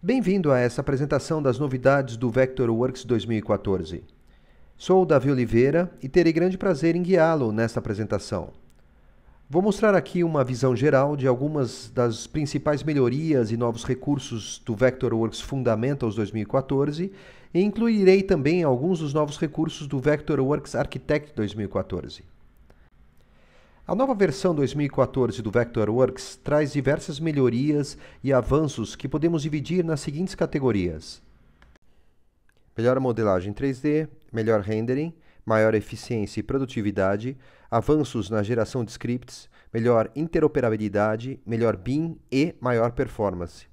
Bem-vindo a essa apresentação das novidades do Vectorworks 2014. Sou o Davi Oliveira e terei grande prazer em guiá-lo nesta apresentação. Vou mostrar aqui uma visão geral de algumas das principais melhorias e novos recursos do Vectorworks Fundamentals 2014 e incluirei também alguns dos novos recursos do Vectorworks Architect 2014. A nova versão 2014 do Vectorworks traz diversas melhorias e avanços que podemos dividir nas seguintes categorias: melhor modelagem 3D, melhor rendering, maior eficiência e produtividade, avanços na geração de scripts, melhor interoperabilidade, melhor BIM e maior performance.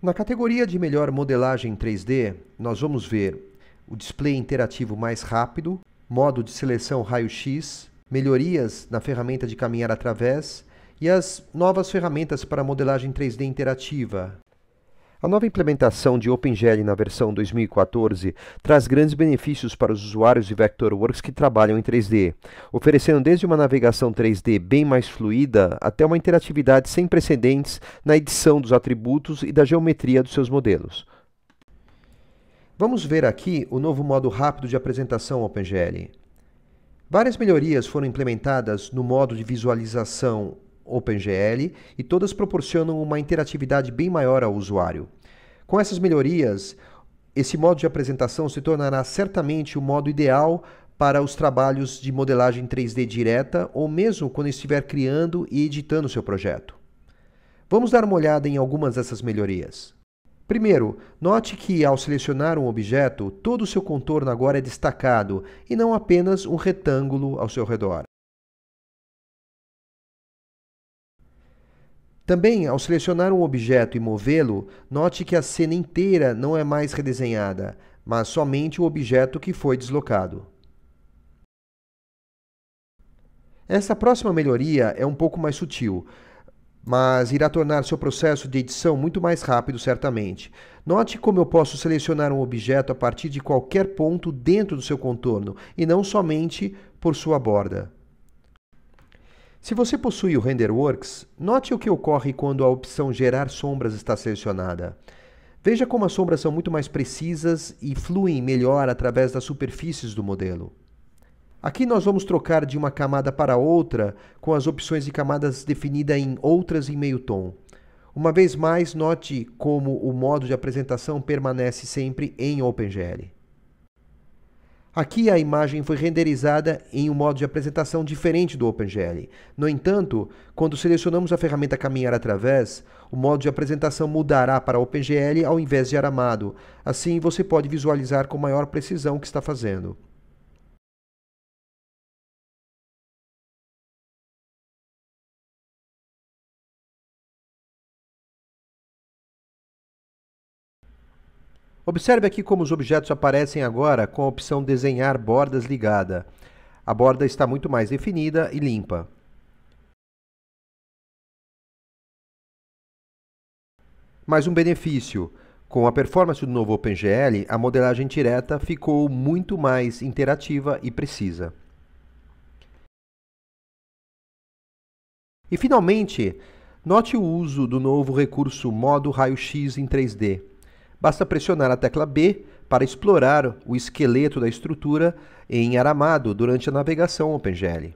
Na categoria de melhor modelagem 3D, nós vamos ver o display interativo mais rápido, modo de seleção raio-x, melhorias na ferramenta de caminhar através e as novas ferramentas para modelagem 3D interativa. A nova implementação de OpenGL na versão 2014 traz grandes benefícios para os usuários de Vectorworks que trabalham em 3D, oferecendo desde uma navegação 3D bem mais fluida até uma interatividade sem precedentes na edição dos atributos e da geometria dos seus modelos. Vamos ver aqui o novo modo rápido de apresentação OpenGL. Várias melhorias foram implementadas no modo de visualização OpenGL e todas proporcionam uma interatividade bem maior ao usuário. Com essas melhorias, esse modo de apresentação se tornará certamente o modo ideal para os trabalhos de modelagem 3D direta ou mesmo quando estiver criando e editando seu projeto. Vamos dar uma olhada em algumas dessas melhorias. Primeiro, note que ao selecionar um objeto, todo o seu contorno agora é destacado e não apenas um retângulo ao seu redor. Também, ao selecionar um objeto e movê-lo, note que a cena inteira não é mais redesenhada, mas somente o objeto que foi deslocado. Essa próxima melhoria é um pouco mais sutil, mas irá tornar seu processo de edição muito mais rápido, certamente. Note como eu posso selecionar um objeto a partir de qualquer ponto dentro do seu contorno, e não somente por sua borda. Se você possui o RenderWorks, note o que ocorre quando a opção Gerar Sombras está selecionada. Veja como as sombras são muito mais precisas e fluem melhor através das superfícies do modelo. Aqui nós vamos trocar de uma camada para outra com as opções de camadas definidas em outras em meio tom. Uma vez mais, note como o modo de apresentação permanece sempre em OpenGL. Aqui a imagem foi renderizada em um modo de apresentação diferente do OpenGL. No entanto, quando selecionamos a ferramenta Caminhar Através, o modo de apresentação mudará para OpenGL ao invés de Aramado. Assim, você pode visualizar com maior precisão o que está fazendo. Observe aqui como os objetos aparecem agora com a opção Desenhar bordas ligada. A borda está muito mais definida e limpa. Mais um benefício: com a performance do novo OpenGL, a modelagem direta ficou muito mais interativa e precisa. E finalmente, note o uso do novo recurso Modo Raio-X em 3D. Basta pressionar a tecla B para explorar o esqueleto da estrutura em Aramado durante a navegação OpenGL.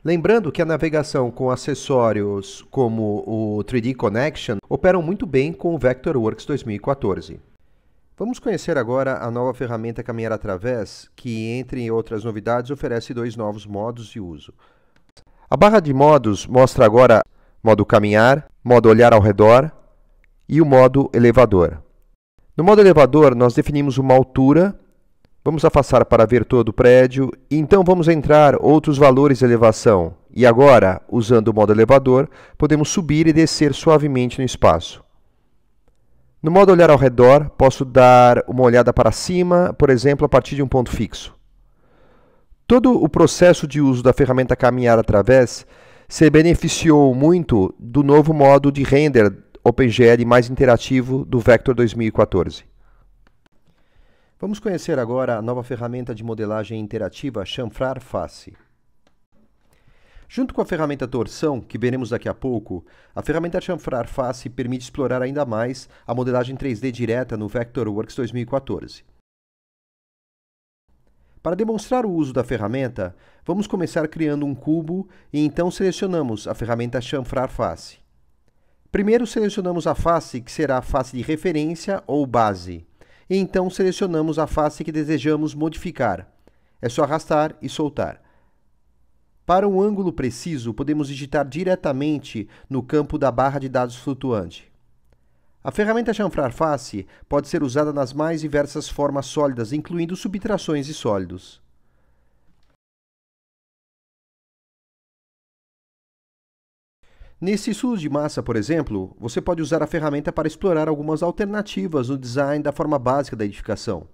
Lembrando que a navegação com acessórios como o 3D Connection operam muito bem com o Vectorworks 2014. Vamos conhecer agora a nova ferramenta Caminhar Através, que, entre outras novidades, oferece dois novos modos de uso. A barra de modos mostra agora modo Caminhar, modo Olhar ao redor e o modo Elevador. No modo Elevador, nós definimos uma altura, vamos afastar para ver todo o prédio, e então vamos entrar outros valores de elevação. E agora, usando o modo Elevador, podemos subir e descer suavemente no espaço. No modo Olhar ao redor, posso dar uma olhada para cima, por exemplo, a partir de um ponto fixo. Todo o processo de uso da ferramenta Caminhar Através se beneficiou muito do novo modo de render OpenGL mais interativo do Vector 2014. Vamos conhecer agora a nova ferramenta de modelagem interativa Chanfrar Face. Junto com a ferramenta Torção, que veremos daqui a pouco, a ferramenta Chanfrar Face permite explorar ainda mais a modelagem 3D direta no Vectorworks 2014. Para demonstrar o uso da ferramenta, vamos começar criando um cubo e então selecionamos a ferramenta Chanfrar Face. Primeiro selecionamos a face que será a face de referência ou base, e então selecionamos a face que desejamos modificar. É só arrastar e soltar. Para um ângulo preciso, podemos digitar diretamente no campo da barra de dados flutuante. A ferramenta Chanfrar Face pode ser usada nas mais diversas formas sólidas, incluindo subtrações e sólidos. Nesse estudo de massa, por exemplo, você pode usar a ferramenta para explorar algumas alternativas no design da forma básica da edificação.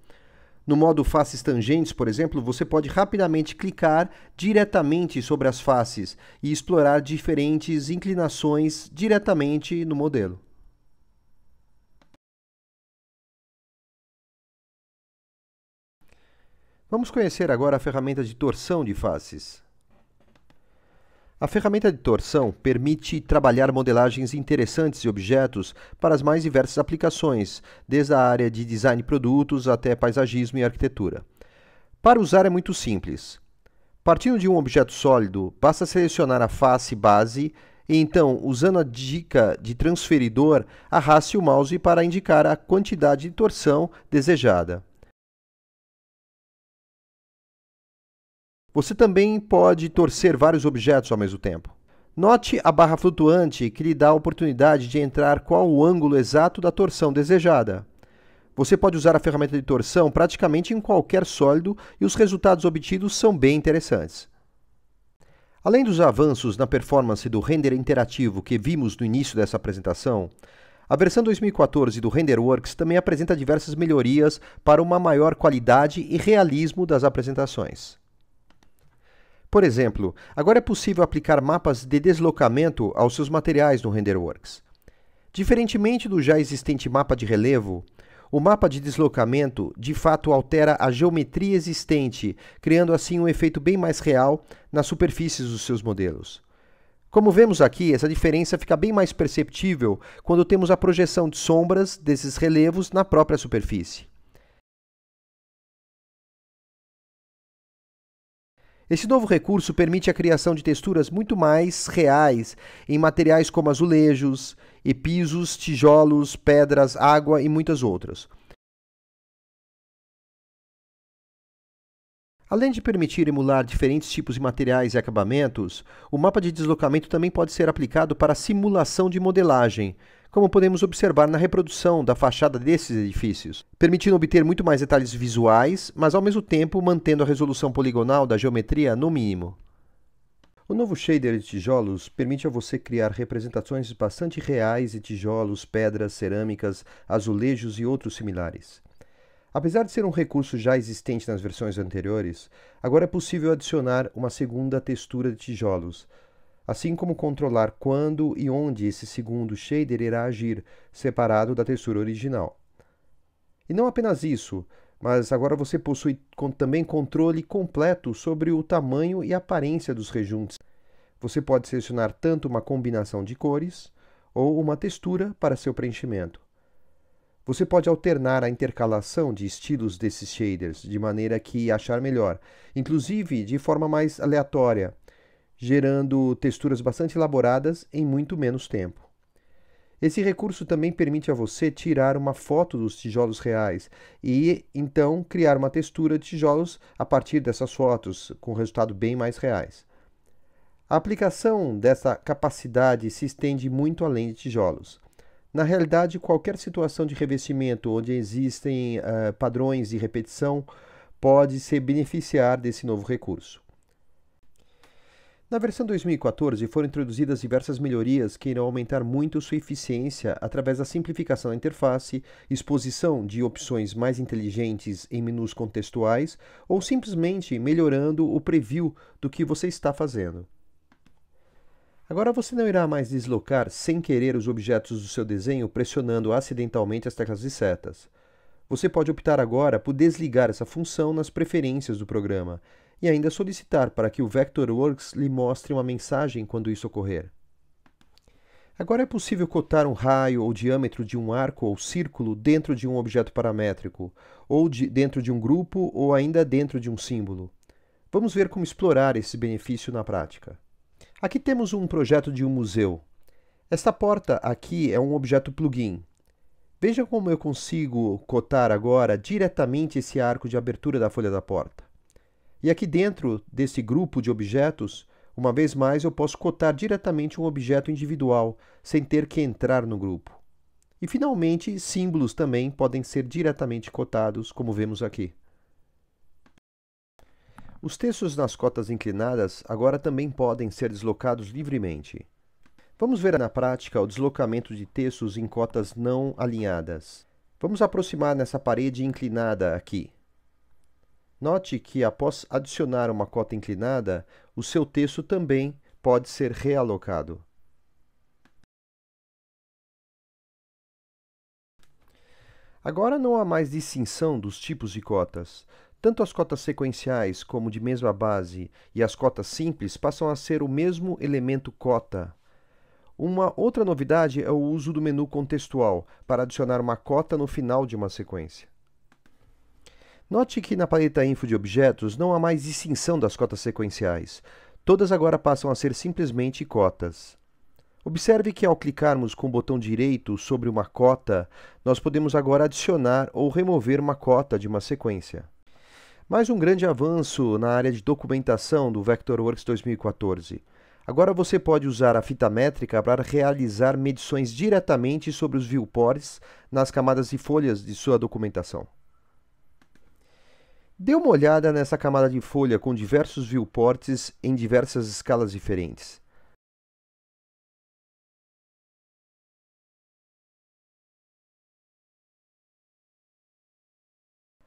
No modo faces tangentes, por exemplo, você pode rapidamente clicar diretamente sobre as faces e explorar diferentes inclinações diretamente no modelo. Vamos conhecer agora a ferramenta de torção de faces. A ferramenta de torção permite trabalhar modelagens interessantes de objetos para as mais diversas aplicações, desde a área de design de produtos até paisagismo e arquitetura. Para usar é muito simples. Partindo de um objeto sólido, basta selecionar a face base e então, usando a dica de transferidor, arraste o mouse para indicar a quantidade de torção desejada. Você também pode torcer vários objetos ao mesmo tempo. Note a barra flutuante que lhe dá a oportunidade de entrar qual o ângulo exato da torção desejada. Você pode usar a ferramenta de torção praticamente em qualquer sólido e os resultados obtidos são bem interessantes. Além dos avanços na performance do render interativo que vimos no início dessa apresentação, a versão 2014 do RenderWorks também apresenta diversas melhorias para uma maior qualidade e realismo das apresentações. Por exemplo, agora é possível aplicar mapas de deslocamento aos seus materiais no RenderWorks. Diferentemente do já existente mapa de relevo, o mapa de deslocamento de fato altera a geometria existente, criando assim um efeito bem mais real nas superfícies dos seus modelos. Como vemos aqui, essa diferença fica bem mais perceptível quando temos a projeção de sombras desses relevos na própria superfície. Esse novo recurso permite a criação de texturas muito mais reais em materiais como azulejos, e pisos, tijolos, pedras, água e muitas outras. Além de permitir emular diferentes tipos de materiais e acabamentos, o mapa de deslocamento também pode ser aplicado para a simulação de modelagem, como podemos observar na reprodução da fachada desses edifícios, permitindo obter muito mais detalhes visuais, mas ao mesmo tempo mantendo a resolução poligonal da geometria no mínimo. O novo shader de tijolos permite a você criar representações bastante reais de tijolos, pedras, cerâmicas, azulejos e outros similares. Apesar de ser um recurso já existente nas versões anteriores, agora é possível adicionar uma segunda textura de tijolos, assim como controlar quando e onde esse segundo shader irá agir, separado da textura original. E não apenas isso, mas agora você possui também controle completo sobre o tamanho e aparência dos rejuntos. Você pode selecionar tanto uma combinação de cores ou uma textura para seu preenchimento. Você pode alternar a intercalação de estilos desses shaders de maneira que achar melhor, inclusive de forma mais aleatória, gerando texturas bastante elaboradas em muito menos tempo. Esse recurso também permite a você tirar uma foto dos tijolos reais e, então, criar uma textura de tijolos a partir dessas fotos, com resultados bem mais reais. A aplicação dessa capacidade se estende muito além de tijolos. Na realidade, qualquer situação de revestimento onde existem padrões de repetição pode se beneficiar desse novo recurso. Na versão 2014 foram introduzidas diversas melhorias que irão aumentar muito sua eficiência através da simplificação da interface, exposição de opções mais inteligentes em menus contextuais ou simplesmente melhorando o preview do que você está fazendo. Agora você não irá mais deslocar sem querer os objetos do seu desenho pressionando acidentalmente as teclas de setas. Você pode optar agora por desligar essa função nas preferências do programa, e ainda solicitar para que o Vectorworks lhe mostre uma mensagem quando isso ocorrer. Agora é possível cotar um raio ou diâmetro de um arco ou círculo dentro de um objeto paramétrico, ou dentro de um grupo, ou ainda dentro de um símbolo. Vamos ver como explorar esse benefício na prática. Aqui temos um projeto de um museu. Esta porta aqui é um objeto plugin. Veja como eu consigo cotar agora diretamente esse arco de abertura da folha da porta. E aqui dentro desse grupo de objetos, uma vez mais, eu posso cotar diretamente um objeto individual, sem ter que entrar no grupo. E, finalmente, símbolos também podem ser diretamente cotados, como vemos aqui. Os textos nas cotas inclinadas agora também podem ser deslocados livremente. Vamos ver na prática o deslocamento de textos em cotas não alinhadas. Vamos aproximar nessa parede inclinada aqui. Note que, após adicionar uma cota inclinada, o seu texto também pode ser realocado. Agora não há mais distinção dos tipos de cotas. Tanto as cotas sequenciais como de mesma base e as cotas simples passam a ser o mesmo elemento cota. Uma outra novidade é o uso do menu contextual para adicionar uma cota no final de uma sequência. Note que na paleta Info de objetos não há mais distinção das cotas sequenciais. Todas agora passam a ser simplesmente cotas. Observe que ao clicarmos com o botão direito sobre uma cota, nós podemos agora adicionar ou remover uma cota de uma sequência. Mais um grande avanço na área de documentação do Vectorworks 2014. Agora você pode usar a fita métrica para realizar medições diretamente sobre os viewports nas camadas de folhas de sua documentação. Dê uma olhada nessa camada de folha com diversos viewports em diversas escalas diferentes.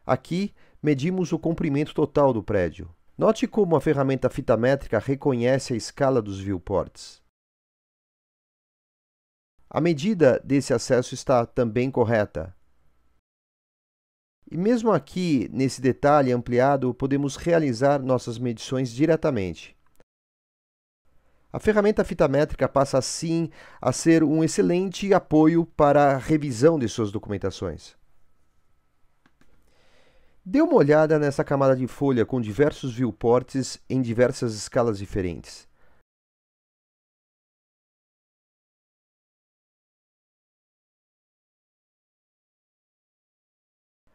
Aqui, medimos o comprimento total do prédio. Note como a ferramenta fita métrica reconhece a escala dos viewports. A medida desse acesso está também correta. E mesmo aqui, nesse detalhe ampliado, podemos realizar nossas medições diretamente. A ferramenta fita métrica passa assim a ser um excelente apoio para a revisão de suas documentações. Dê uma olhada nessa camada de folha com diversos viewports em diversas escalas diferentes.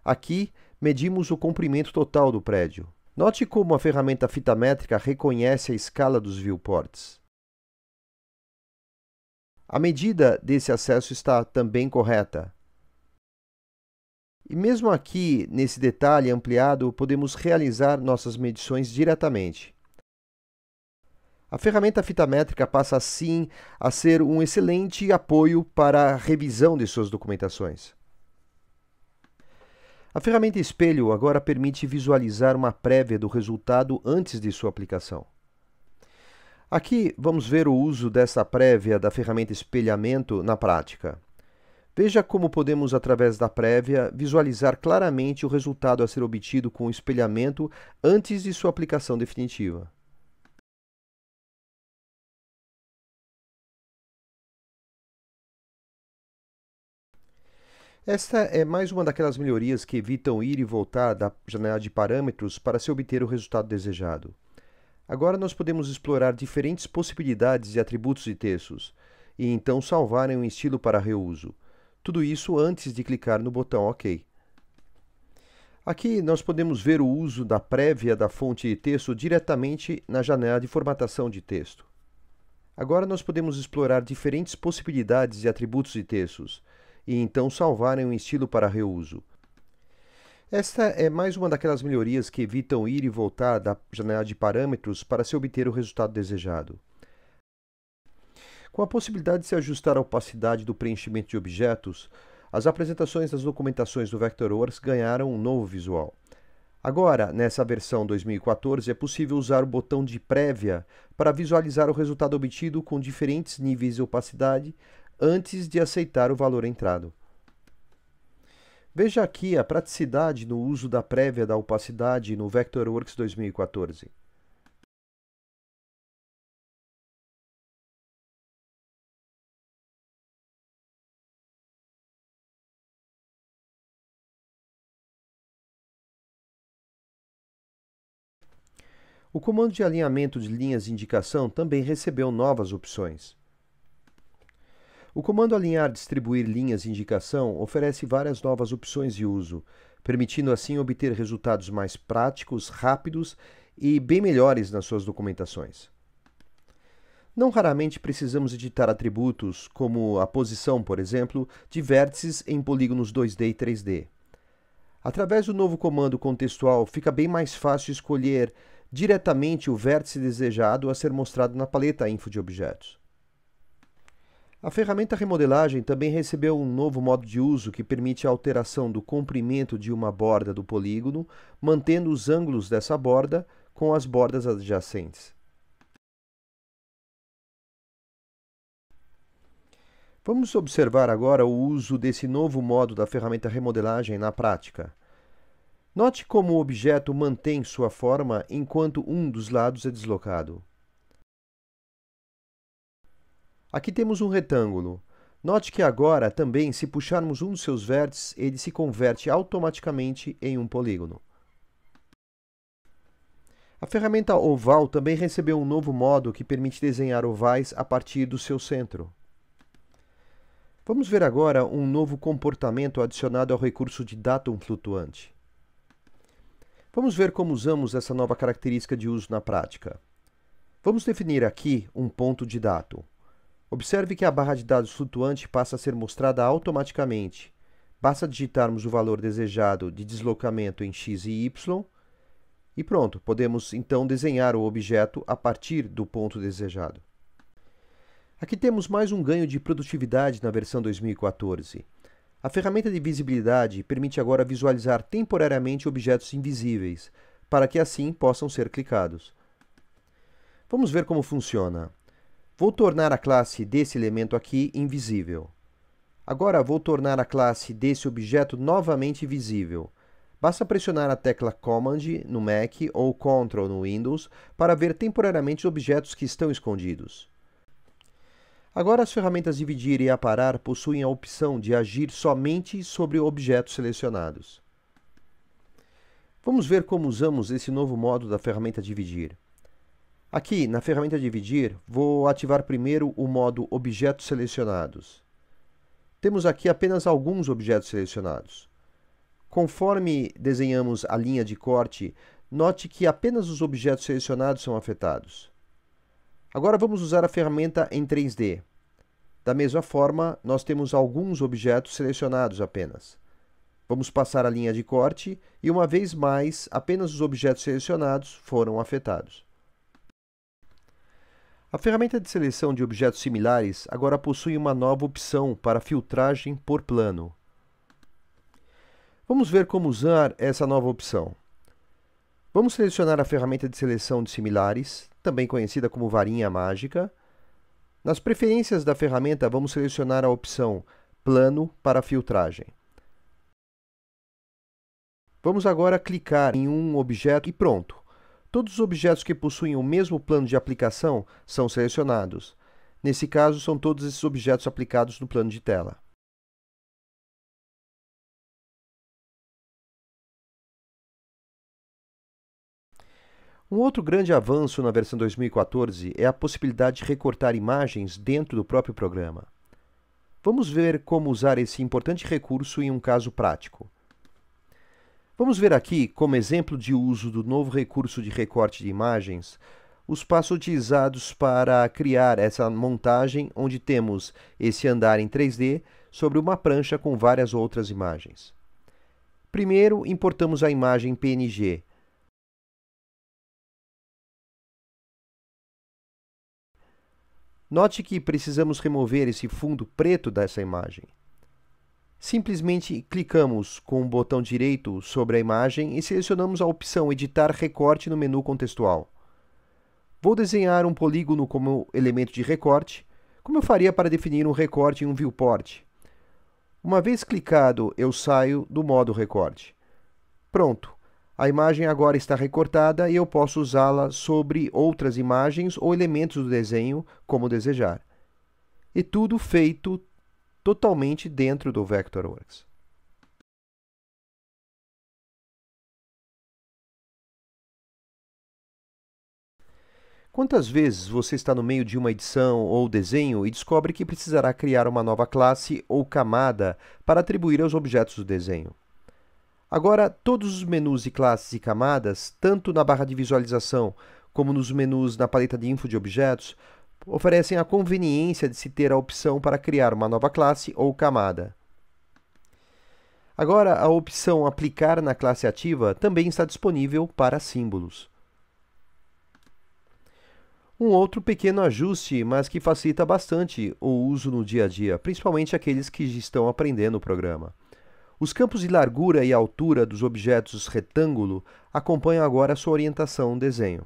Aqui, medimos o comprimento total do prédio. Note como a ferramenta fita métrica reconhece a escala dos viewports. A medida desse acesso está também correta. E mesmo aqui, nesse detalhe ampliado, podemos realizar nossas medições diretamente. A ferramenta fita métrica passa assim a ser um excelente apoio para a revisão de suas documentações. A ferramenta espelho agora permite visualizar uma prévia do resultado antes de sua aplicação. Aqui vamos ver o uso dessa prévia da ferramenta espelhamento na prática. Veja como podemos, através da prévia, visualizar claramente o resultado a ser obtido com o espelhamento antes de sua aplicação definitiva. Esta é mais uma daquelas melhorias que evitam ir e voltar da janela de parâmetros para se obter o resultado desejado. Agora nós podemos explorar diferentes possibilidades de atributos de textos, e então salvar em um estilo para reuso. Tudo isso antes de clicar no botão OK. Aqui nós podemos ver o uso da prévia da fonte de texto diretamente na janela de formatação de texto. Agora nós podemos explorar diferentes possibilidades de atributos de textos, e então salvar em um estilo para reuso. Esta é mais uma daquelas melhorias que evitam ir e voltar da janela de parâmetros para se obter o resultado desejado. Com a possibilidade de se ajustar a opacidade do preenchimento de objetos, as apresentações das documentações do Vectorworks ganharam um novo visual. Agora, nessa versão 2014, é possível usar o botão de prévia para visualizar o resultado obtido com diferentes níveis de opacidade antes de aceitar o valor entrado. Veja aqui a praticidade no uso da prévia da opacidade no Vectorworks 2014. O comando de alinhamento de linhas de indicação também recebeu novas opções. O comando alinhar distribuir linhas de indicação oferece várias novas opções de uso, permitindo assim obter resultados mais práticos, rápidos e bem melhores nas suas documentações. Não raramente precisamos editar atributos, como a posição, por exemplo, de vértices em polígonos 2D e 3D. Através do novo comando contextual, fica bem mais fácil escolher diretamente o vértice desejado a ser mostrado na paleta Info de objetos. A ferramenta Remodelagem também recebeu um novo modo de uso que permite a alteração do comprimento de uma borda do polígono, mantendo os ângulos dessa borda com as bordas adjacentes. Vamos observar agora o uso desse novo modo da ferramenta Remodelagem na prática. Note como o objeto mantém sua forma enquanto um dos lados é deslocado. Aqui temos um retângulo. Note que agora, também, se puxarmos um dos seus vértices, ele se converte automaticamente em um polígono. A ferramenta Oval também recebeu um novo modo que permite desenhar ovais a partir do seu centro. Vamos ver agora um novo comportamento adicionado ao recurso de Datum flutuante. Vamos ver como usamos essa nova característica de uso na prática. Vamos definir aqui um ponto de datum. Observe que a barra de dados flutuante passa a ser mostrada automaticamente. Basta digitarmos o valor desejado de deslocamento em x e y e pronto, podemos então desenhar o objeto a partir do ponto desejado. Aqui temos mais um ganho de produtividade na versão 2014. A ferramenta de visibilidade permite agora visualizar temporariamente objetos invisíveis, para que assim possam ser clicados. Vamos ver como funciona. Vou tornar a classe desse elemento aqui invisível. Agora vou tornar a classe desse objeto novamente visível. Basta pressionar a tecla Command no Mac ou Ctrl no Windows para ver temporariamente os objetos que estão escondidos. Agora as ferramentas Dividir e Aparar possuem a opção de agir somente sobre objetos selecionados. Vamos ver como usamos esse novo modo da ferramenta Dividir. Aqui, na ferramenta Dividir, vou ativar primeiro o modo Objetos Selecionados. Temos aqui apenas alguns objetos selecionados. Conforme desenhamos a linha de corte, note que apenas os objetos selecionados são afetados. Agora vamos usar a ferramenta em 3D. Da mesma forma, nós temos alguns objetos selecionados apenas. Vamos passar a linha de corte e, uma vez mais, apenas os objetos selecionados foram afetados. A ferramenta de seleção de objetos similares agora possui uma nova opção para filtragem por plano. Vamos ver como usar essa nova opção. Vamos selecionar a ferramenta de seleção de similares, também conhecida como varinha mágica. Nas preferências da ferramenta, vamos selecionar a opção Plano para filtragem. Vamos agora clicar em um objeto e pronto. Todos os objetos que possuem o mesmo plano de aplicação são selecionados. Nesse caso, são todos esses objetos aplicados no plano de tela. Um outro grande avanço na versão 2014 é a possibilidade de recortar imagens dentro do próprio programa. Vamos ver como usar esse importante recurso em um caso prático. Vamos ver aqui, como exemplo de uso do novo recurso de recorte de imagens, os passos utilizados para criar essa montagem onde temos esse andar em 3D sobre uma prancha com várias outras imagens. Primeiro, importamos a imagem PNG. Note que precisamos remover esse fundo preto dessa imagem. Simplesmente clicamos com o botão direito sobre a imagem e selecionamos a opção Editar Recorte no menu contextual. Vou desenhar um polígono como elemento de recorte, como eu faria para definir um recorte em um viewport. Uma vez clicado, eu saio do modo recorte. Pronto! A imagem agora está recortada e eu posso usá-la sobre outras imagens ou elementos do desenho, como desejar. E tudo feito totalmente dentro do Vectorworks. Quantas vezes você está no meio de uma edição ou desenho e descobre que precisará criar uma nova classe ou camada para atribuir aos objetos do desenho? Agora, todos os menus de classes e camadas, tanto na barra de visualização como nos menus na paleta de info de objetos, oferecem a conveniência de se ter a opção para criar uma nova classe ou camada. Agora, a opção Aplicar na classe ativa também está disponível para símbolos. Um outro pequeno ajuste, mas que facilita bastante o uso no dia a dia, principalmente aqueles que estão aprendendo o programa. Os campos de largura e altura dos objetos retângulo acompanham agora a sua orientação no desenho.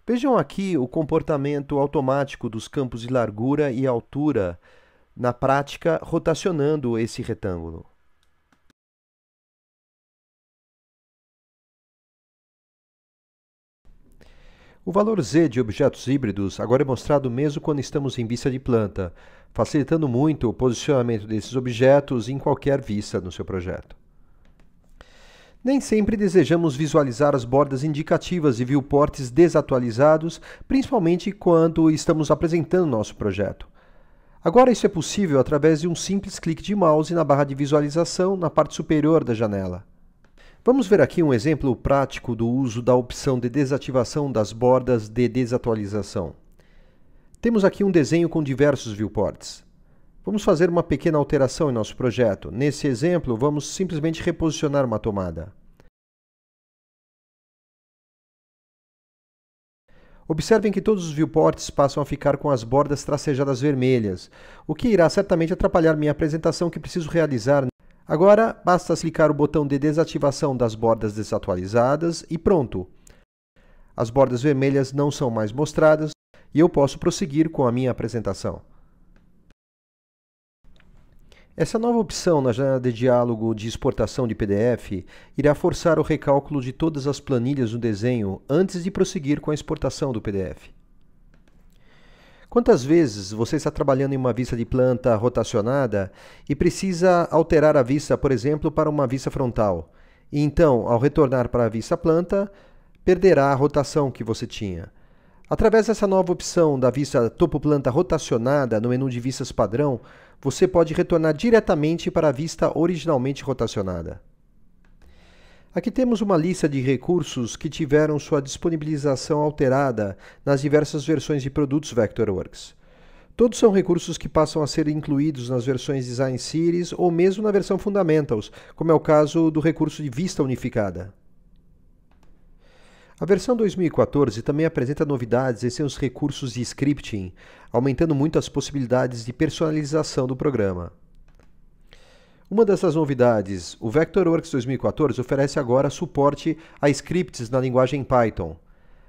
Vejam aqui o comportamento automático dos campos de largura e altura na prática, rotacionando esse retângulo. O valor Z de objetos híbridos agora é mostrado mesmo quando estamos em vista de planta, facilitando muito o posicionamento desses objetos em qualquer vista no seu projeto. Nem sempre desejamos visualizar as bordas indicativas e viewports desatualizados, principalmente quando estamos apresentando nosso projeto. Agora isso é possível através de um simples clique de mouse na barra de visualização na parte superior da janela. Vamos ver aqui um exemplo prático do uso da opção de desativação das bordas de desatualização. Temos aqui um desenho com diversos viewports. Vamos fazer uma pequena alteração em nosso projeto. Nesse exemplo, vamos simplesmente reposicionar uma tomada. Observem que todos os viewports passam a ficar com as bordas tracejadas vermelhas, o que irá certamente atrapalhar minha apresentação que preciso realizar. Agora, basta clicar o botão de desativação das bordas desatualizadas e pronto! As bordas vermelhas não são mais mostradas e eu posso prosseguir com a minha apresentação. Essa nova opção na janela de diálogo de exportação de PDF irá forçar o recálculo de todas as planilhas do desenho antes de prosseguir com a exportação do PDF. Quantas vezes você está trabalhando em uma vista de planta rotacionada e precisa alterar a vista, por exemplo, para uma vista frontal? E então, ao retornar para a vista planta, perderá a rotação que você tinha. Através dessa nova opção da vista topo planta rotacionada no menu de vistas padrão, você pode retornar diretamente para a vista originalmente rotacionada. Aqui temos uma lista de recursos que tiveram sua disponibilização alterada nas diversas versões de produtos Vectorworks. Todos são recursos que passam a ser incluídos nas versões Design Series ou mesmo na versão Fundamentals, como é o caso do recurso de vista unificada. A versão 2014 também apresenta novidades em seus recursos de scripting, aumentando muito as possibilidades de personalização do programa. Uma dessas novidades, o Vectorworks 2014 oferece agora suporte a scripts na linguagem Python.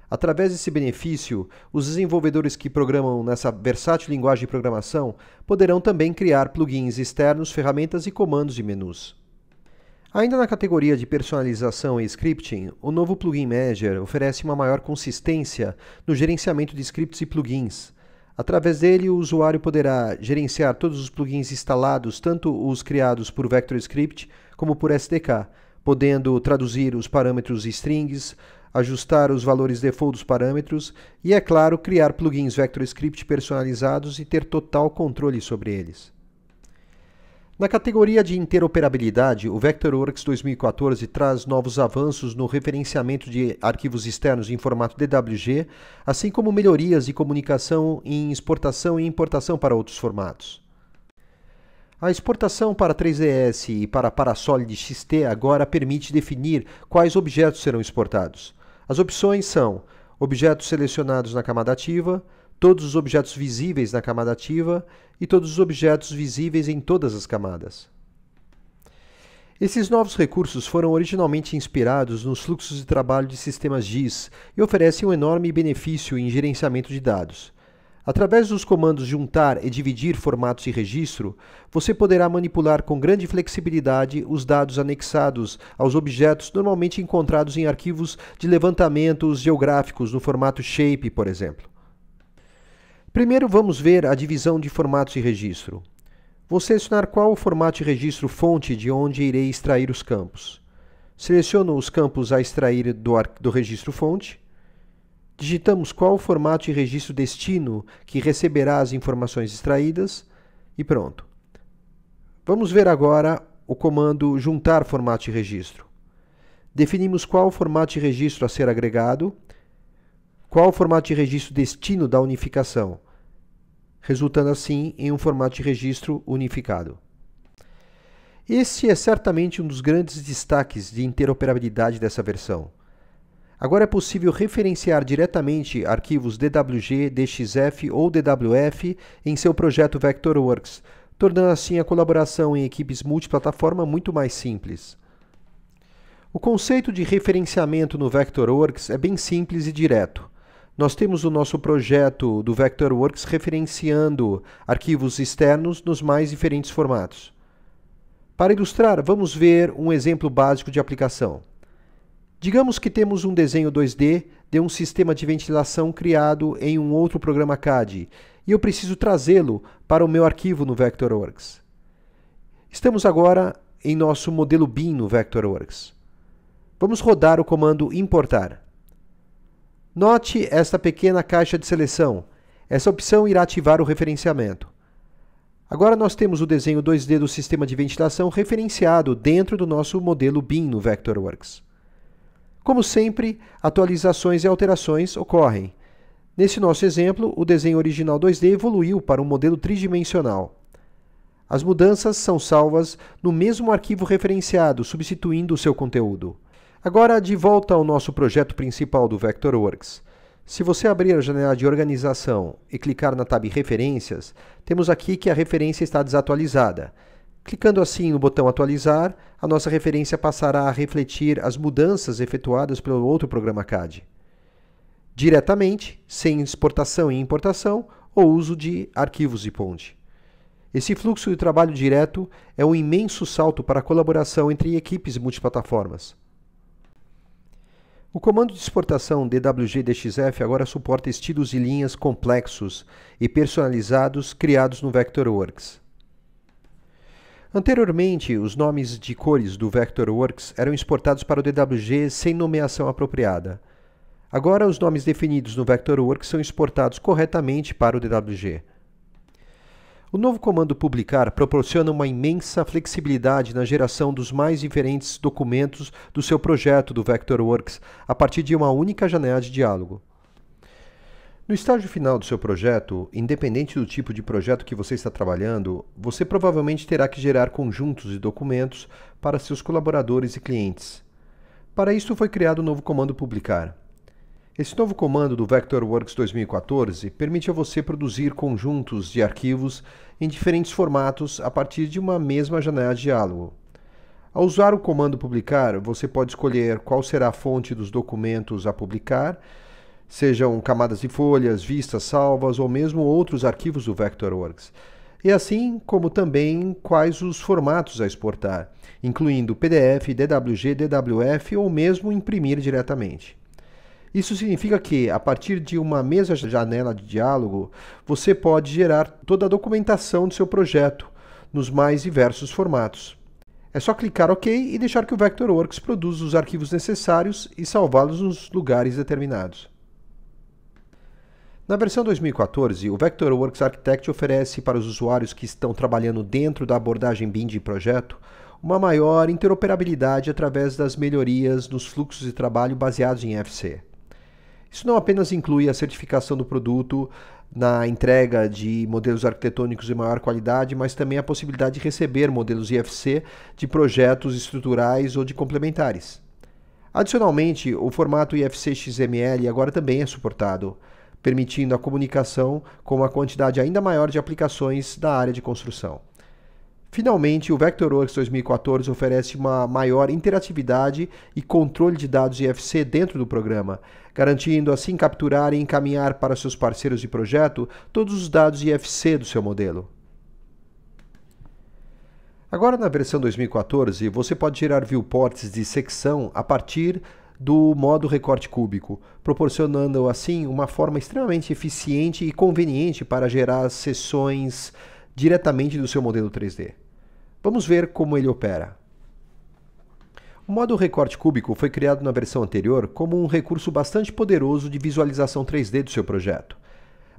Através desse benefício, os desenvolvedores que programam nessa versátil linguagem de programação poderão também criar plugins externos, ferramentas e comandos de menus. Ainda na categoria de personalização e scripting, o novo Plugin Manager oferece uma maior consistência no gerenciamento de scripts e plugins. Através dele, o usuário poderá gerenciar todos os plugins instalados, tanto os criados por VectorScript como por SDK, podendo traduzir os parâmetros e strings, ajustar os valores default dos parâmetros e, é claro, criar plugins VectorScript personalizados e ter total controle sobre eles. Na categoria de interoperabilidade, o Vectorworks 2014 traz novos avanços no referenciamento de arquivos externos em formato DWG, assim como melhorias de comunicação em exportação e importação para outros formatos. A exportação para 3ds e para Parasolid XT agora permite definir quais objetos serão exportados. As opções são objetos selecionados na camada ativa, todos os objetos visíveis na camada ativa e todos os objetos visíveis em todas as camadas. Esses novos recursos foram originalmente inspirados nos fluxos de trabalho de sistemas GIS e oferecem um enorme benefício em gerenciamento de dados. Através dos comandos juntar e dividir formatos de registro, você poderá manipular com grande flexibilidade os dados anexados aos objetos normalmente encontrados em arquivos de levantamentos geográficos no formato Shape, por exemplo. Primeiro vamos ver a divisão de formatos de registro. Vou selecionar qual o formato de registro fonte de onde irei extrair os campos. Seleciono os campos a extrair do registro fonte. Digitamos qual o formato de registro destino que receberá as informações extraídas e pronto. Vamos ver agora o comando juntar formato de registro. Definimos qual o formato de registro a ser agregado, qual o formato de registro destino da unificação, resultando assim em um formato de registro unificado. Esse é certamente um dos grandes destaques de interoperabilidade dessa versão. Agora é possível referenciar diretamente arquivos DWG, DXF ou DWF em seu projeto Vectorworks, tornando assim a colaboração em equipes multiplataforma muito mais simples. O conceito de referenciamento no Vectorworks é bem simples e direto. Nós temos o nosso projeto do Vectorworks referenciando arquivos externos nos mais diferentes formatos. Para ilustrar, vamos ver um exemplo básico de aplicação. Digamos que temos um desenho 2D de um sistema de ventilação criado em um outro programa CAD e eu preciso trazê-lo para o meu arquivo no Vectorworks. Estamos agora em nosso modelo BIM no Vectorworks. Vamos rodar o comando importar. Note esta pequena caixa de seleção. Essa opção irá ativar o referenciamento. Agora nós temos o desenho 2D do sistema de ventilação referenciado dentro do nosso modelo BIM no Vectorworks. Como sempre, atualizações e alterações ocorrem. Nesse nosso exemplo, o desenho original 2D evoluiu para um modelo tridimensional. As mudanças são salvas no mesmo arquivo referenciado, substituindo o seu conteúdo. Agora, de volta ao nosso projeto principal do Vectorworks. Se você abrir a janela de organização e clicar na tab Referências, temos aqui que a referência está desatualizada. Clicando assim no botão Atualizar, a nossa referência passará a refletir as mudanças efetuadas pelo outro programa CAD. Diretamente, sem exportação e importação, ou uso de arquivos de ponte. Esse fluxo de trabalho direto é um imenso salto para a colaboração entre equipes multiplataformas. O comando de exportação DWG-DXF agora suporta estilos e linhas complexos e personalizados criados no Vectorworks. Anteriormente, os nomes de cores do Vectorworks eram exportados para o DWG sem nomeação apropriada. Agora, os nomes definidos no Vectorworks são exportados corretamente para o DWG. O novo comando publicar proporciona uma imensa flexibilidade na geração dos mais diferentes documentos do seu projeto do Vectorworks a partir de uma única janela de diálogo. No estágio final do seu projeto, independente do tipo de projeto que você está trabalhando, você provavelmente terá que gerar conjuntos de documentos para seus colaboradores e clientes. Para isso foi criado o novo comando publicar. Esse novo comando do Vectorworks 2014 permite a você produzir conjuntos de arquivos em diferentes formatos a partir de uma mesma janela de diálogo. Ao usar o comando publicar, você pode escolher qual será a fonte dos documentos a publicar, sejam camadas de folhas, vistas, salvas ou mesmo outros arquivos do Vectorworks. E assim como também quais os formatos a exportar, incluindo PDF, DWG, DWF ou mesmo imprimir diretamente. Isso significa que, a partir de uma mesma janela de diálogo, você pode gerar toda a documentação do seu projeto, nos mais diversos formatos. É só clicar OK e deixar que o Vectorworks produza os arquivos necessários e salvá-los nos lugares determinados. Na versão 2014, o Vectorworks Architect oferece para os usuários que estão trabalhando dentro da abordagem BIM de projeto uma maior interoperabilidade através das melhorias nos fluxos de trabalho baseados em FC. Isso não apenas inclui a certificação do produto na entrega de modelos arquitetônicos de maior qualidade, mas também a possibilidade de receber modelos IFC de projetos estruturais ou de complementares. Adicionalmente, o formato IFC XML agora também é suportado, permitindo a comunicação com uma quantidade ainda maior de aplicações da área de construção. Finalmente, o Vectorworks 2014 oferece uma maior interatividade e controle de dados IFC dentro do programa, garantindo assim capturar e encaminhar para seus parceiros de projeto todos os dados IFC do seu modelo. Agora, na versão 2014, você pode gerar viewports de secção a partir do modo recorte cúbico, proporcionando assim uma forma extremamente eficiente e conveniente para gerar seções diretamente do seu modelo 3D. Vamos ver como ele opera. O modo recorte cúbico foi criado na versão anterior como um recurso bastante poderoso de visualização 3D do seu projeto.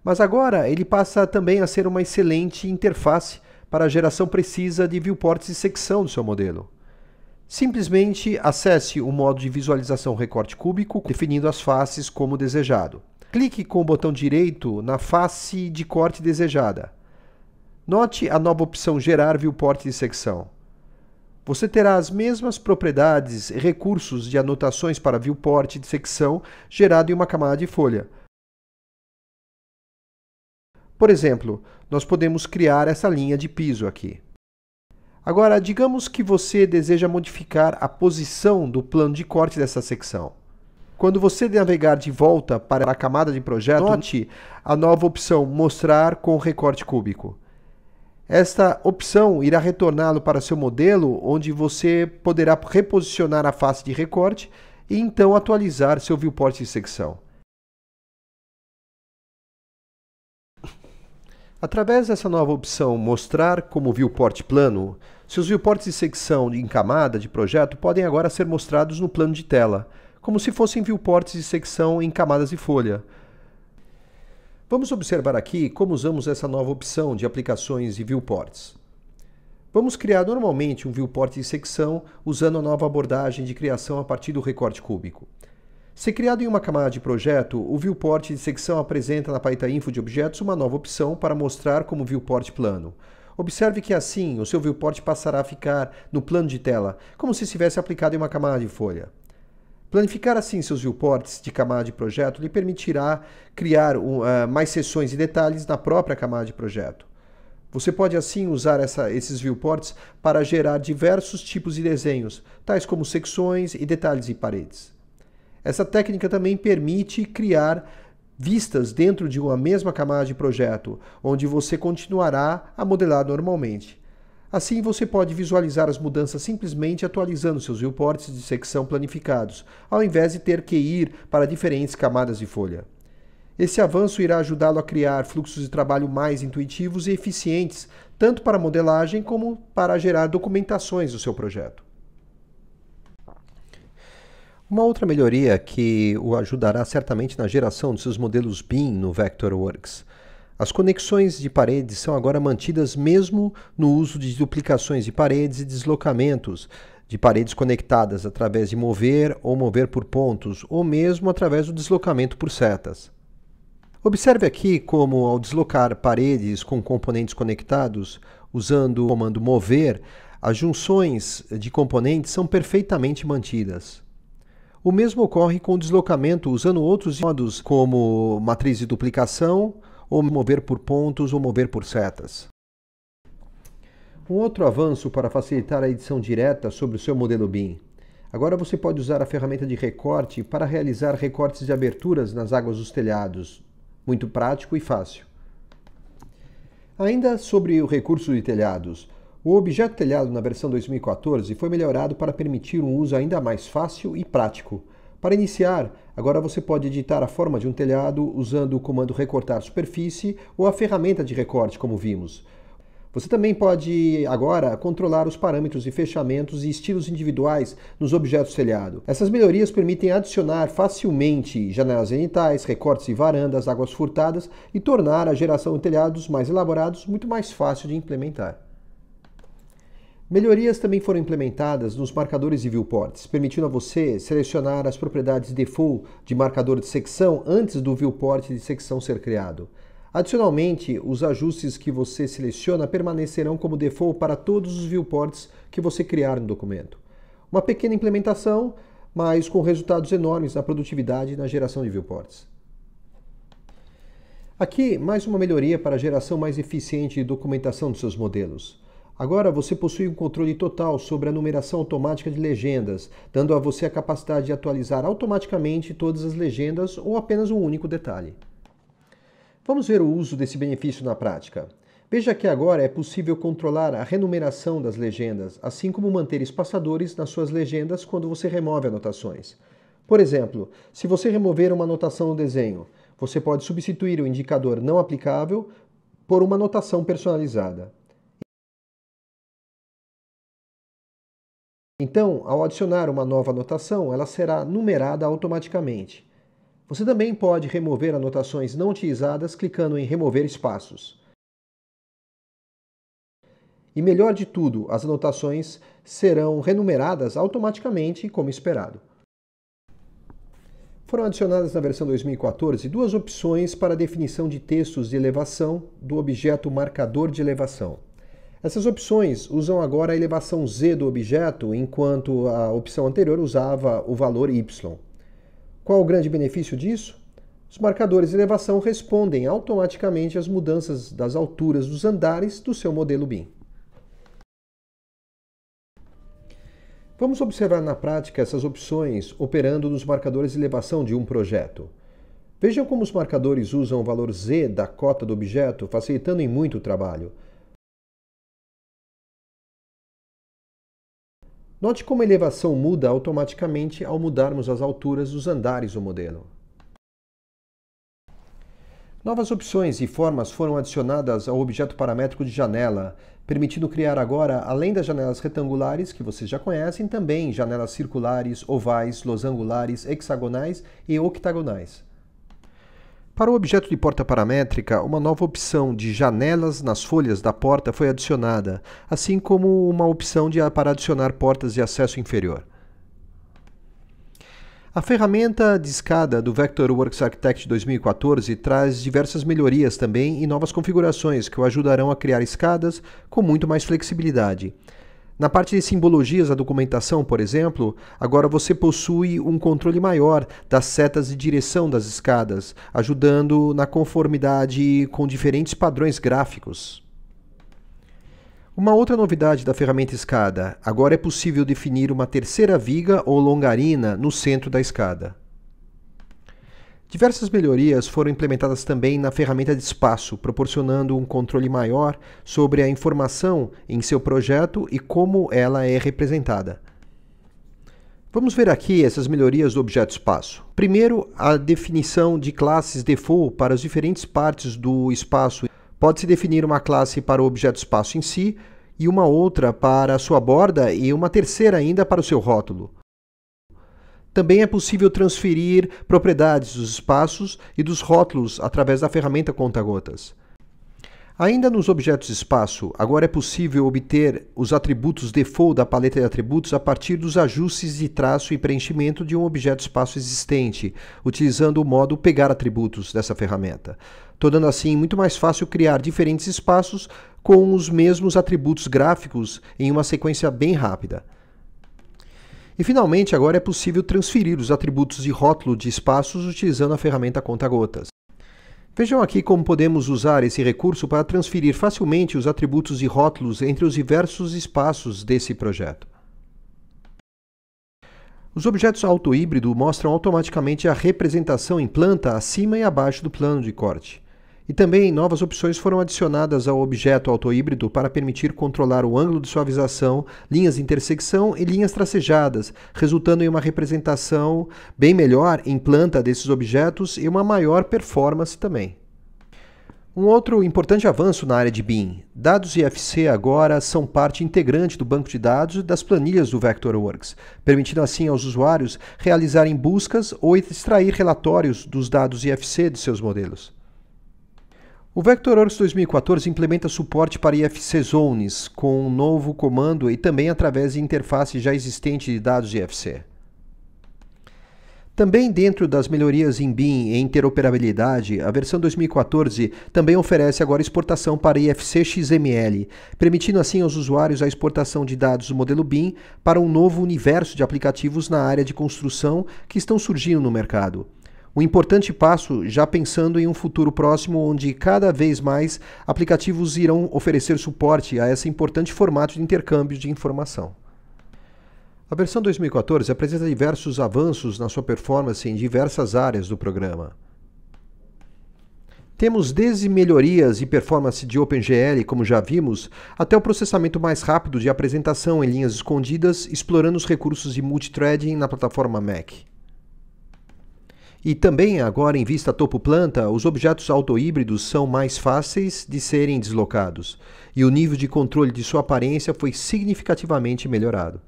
Mas agora ele passa também a ser uma excelente interface para a geração precisa de viewports de secção do seu modelo. Simplesmente acesse o modo de visualização recorte cúbico, definindo as faces como desejado. Clique com o botão direito na face de corte desejada. Note a nova opção Gerar viewport de secção. Você terá as mesmas propriedades e recursos de anotações para viewport de secção gerado em uma camada de folha. Por exemplo, nós podemos criar essa linha de piso aqui. Agora, digamos que você deseja modificar a posição do plano de corte dessa secção. Quando você navegar de volta para a camada de projeto, note a nova opção Mostrar com recorte cúbico. Esta opção irá retorná-lo para seu modelo, onde você poderá reposicionar a face de recorte e então atualizar seu viewport de secção. Através dessa nova opção Mostrar como viewport plano, seus viewports de secção em camada de projeto podem agora ser mostrados no plano de tela, como se fossem viewports de secção em camadas de folha. Vamos observar aqui como usamos essa nova opção de aplicações e viewports. Vamos criar normalmente um viewport de secção usando a nova abordagem de criação a partir do recorte cúbico. Se criado em uma camada de projeto, o viewport de secção apresenta na paleta Info de objetos uma nova opção para mostrar como viewport plano. Observe que assim o seu viewport passará a ficar no plano de tela, como se estivesse aplicado em uma camada de folha. Planificar assim seus viewports de camada de projeto lhe permitirá criar mais seções e detalhes na própria camada de projeto. Você pode assim usar esses viewports para gerar diversos tipos de desenhos, tais como secções e detalhes em paredes. Essa técnica também permite criar vistas dentro de uma mesma camada de projeto, onde você continuará a modelar normalmente. Assim, você pode visualizar as mudanças simplesmente atualizando seus viewports de secção planificados, ao invés de ter que ir para diferentes camadas de folha. Esse avanço irá ajudá-lo a criar fluxos de trabalho mais intuitivos e eficientes, tanto para a modelagem como para gerar documentações do seu projeto. Uma outra melhoria que o ajudará certamente na geração de seus modelos BIM no Vectorworks. As conexões de paredes são agora mantidas mesmo no uso de duplicações de paredes e deslocamentos de paredes conectadas através de mover ou mover por pontos, ou mesmo através do deslocamento por setas. Observe aqui como, ao deslocar paredes com componentes conectados, usando o comando mover, as junções de componentes são perfeitamente mantidas. O mesmo ocorre com o deslocamento usando outros modos, como matriz de duplicação, ou mover por pontos ou mover por setas. Um outro avanço para facilitar a edição direta sobre o seu modelo BIM. Agora você pode usar a ferramenta de recorte para realizar recortes de aberturas nas águas dos telhados. Muito prático e fácil. Ainda sobre o recurso de telhados. O objeto telhado na versão 2014 foi melhorado para permitir um uso ainda mais fácil e prático. Para iniciar, agora você pode editar a forma de um telhado usando o comando recortar superfície ou a ferramenta de recorte, como vimos. Você também pode agora controlar os parâmetros de fechamentos e estilos individuais nos objetos telhado. Essas melhorias permitem adicionar facilmente janelas zenitais, recortes e varandas, águas furtadas e tornar a geração de telhados mais elaborados muito mais fácil de implementar. Melhorias também foram implementadas nos marcadores de viewports, permitindo a você selecionar as propriedades default de marcador de secção antes do viewport de secção ser criado. Adicionalmente, os ajustes que você seleciona permanecerão como default para todos os viewports que você criar no documento. Uma pequena implementação, mas com resultados enormes na produtividade e na geração de viewports. Aqui, mais uma melhoria para a geração mais eficiente de documentação dos seus modelos. Agora você possui um controle total sobre a numeração automática de legendas, dando a você a capacidade de atualizar automaticamente todas as legendas ou apenas um único detalhe. Vamos ver o uso desse benefício na prática. Veja que agora é possível controlar a renumeração das legendas, assim como manter espaçadores nas suas legendas quando você remove anotações. Por exemplo, se você remover uma anotação no desenho, você pode substituir o indicador não aplicável por uma anotação personalizada. Então, ao adicionar uma nova anotação, ela será numerada automaticamente. Você também pode remover anotações não utilizadas clicando em Remover espaços. E melhor de tudo, as anotações serão renumeradas automaticamente, como esperado. Foram adicionadas na versão 2014 duas opções para a definição de textos de elevação do objeto marcador de elevação. Essas opções usam agora a elevação Z do objeto, enquanto a opção anterior usava o valor Y. Qual o grande benefício disso? Os marcadores de elevação respondem automaticamente às mudanças das alturas dos andares do seu modelo BIM. Vamos observar na prática essas opções operando nos marcadores de elevação de um projeto. Vejam como os marcadores usam o valor Z da cota do objeto, facilitando em muito o trabalho. Note como a elevação muda automaticamente ao mudarmos as alturas dos andares do modelo. Novas opções e formas foram adicionadas ao objeto paramétrico de janela, permitindo criar agora, além das janelas retangulares, que vocês já conhecem, também janelas circulares, ovais, losangulares, hexagonais e octagonais. Para o objeto de porta paramétrica, uma nova opção de janelas nas folhas da porta foi adicionada, assim como uma opção para adicionar portas de acesso inferior. A ferramenta de escada do Vectorworks Architect 2014 traz diversas melhorias também e novas configurações que o ajudarão a criar escadas com muito mais flexibilidade. Na parte de simbologias da documentação, por exemplo, agora você possui um controle maior das setas de direção das escadas, ajudando na conformidade com diferentes padrões gráficos. Uma outra novidade da ferramenta escada, agora é possível definir uma terceira viga ou longarina no centro da escada. Diversas melhorias foram implementadas também na ferramenta de espaço, proporcionando um controle maior sobre a informação em seu projeto e como ela é representada. Vamos ver aqui essas melhorias do objeto espaço. Primeiro, a definição de classes default para as diferentes partes do espaço. Pode-se definir uma classe para o objeto espaço em si, e uma outra para a sua borda e uma terceira ainda para o seu rótulo. Também é possível transferir propriedades dos espaços e dos rótulos através da ferramenta conta-gotas. Ainda nos objetos espaço, agora é possível obter os atributos default da paleta de atributos a partir dos ajustes de traço e preenchimento de um objeto espaço existente, utilizando o modo pegar atributos dessa ferramenta, tornando assim muito mais fácil criar diferentes espaços com os mesmos atributos gráficos em uma sequência bem rápida. E finalmente, agora é possível transferir os atributos de rótulo de espaços utilizando a ferramenta conta-gotas. Vejam aqui como podemos usar esse recurso para transferir facilmente os atributos de rótulos entre os diversos espaços desse projeto. Os objetos autohíbrido mostram automaticamente a representação em planta acima e abaixo do plano de corte. E também novas opções foram adicionadas ao objeto autohíbrido para permitir controlar o ângulo de suavização, linhas de intersecção e linhas tracejadas, resultando em uma representação bem melhor em planta desses objetos e uma maior performance também. Um outro importante avanço na área de BIM. Dados IFC agora são parte integrante do banco de dados e das planilhas do Vectorworks, permitindo assim aos usuários realizarem buscas ou extrair relatórios dos dados IFC de seus modelos. O Vectorworks 2014 implementa suporte para IFC Zones com um novo comando e também através de interface já existente de dados IFC. Também dentro das melhorias em BIM e interoperabilidade, a versão 2014 também oferece agora exportação para IFC XML, permitindo assim aos usuários a exportação de dados do modelo BIM para um novo universo de aplicativos na área de construção que estão surgindo no mercado. Um importante passo já pensando em um futuro próximo onde cada vez mais aplicativos irão oferecer suporte a esse importante formato de intercâmbio de informação. A versão 2014 apresenta diversos avanços na sua performance em diversas áreas do programa. Temos desde melhorias e performance de OpenGL, como já vimos, até o processamento mais rápido de apresentação em linhas escondidas, explorando os recursos de multithreading na plataforma Mac. E também, agora em vista topo-planta, os objetos autohíbridos são mais fáceis de serem deslocados, e o nível de controle de sua aparência foi significativamente melhorado.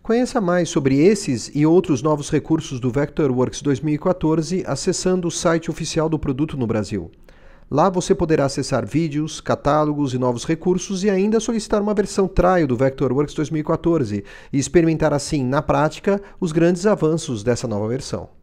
Conheça mais sobre esses e outros novos recursos do Vectorworks 2014 acessando o site oficial do produto no Brasil. Lá você poderá acessar vídeos, catálogos e novos recursos e ainda solicitar uma versão trial do Vectorworks 2014 e experimentar assim, na prática, os grandes avanços dessa nova versão.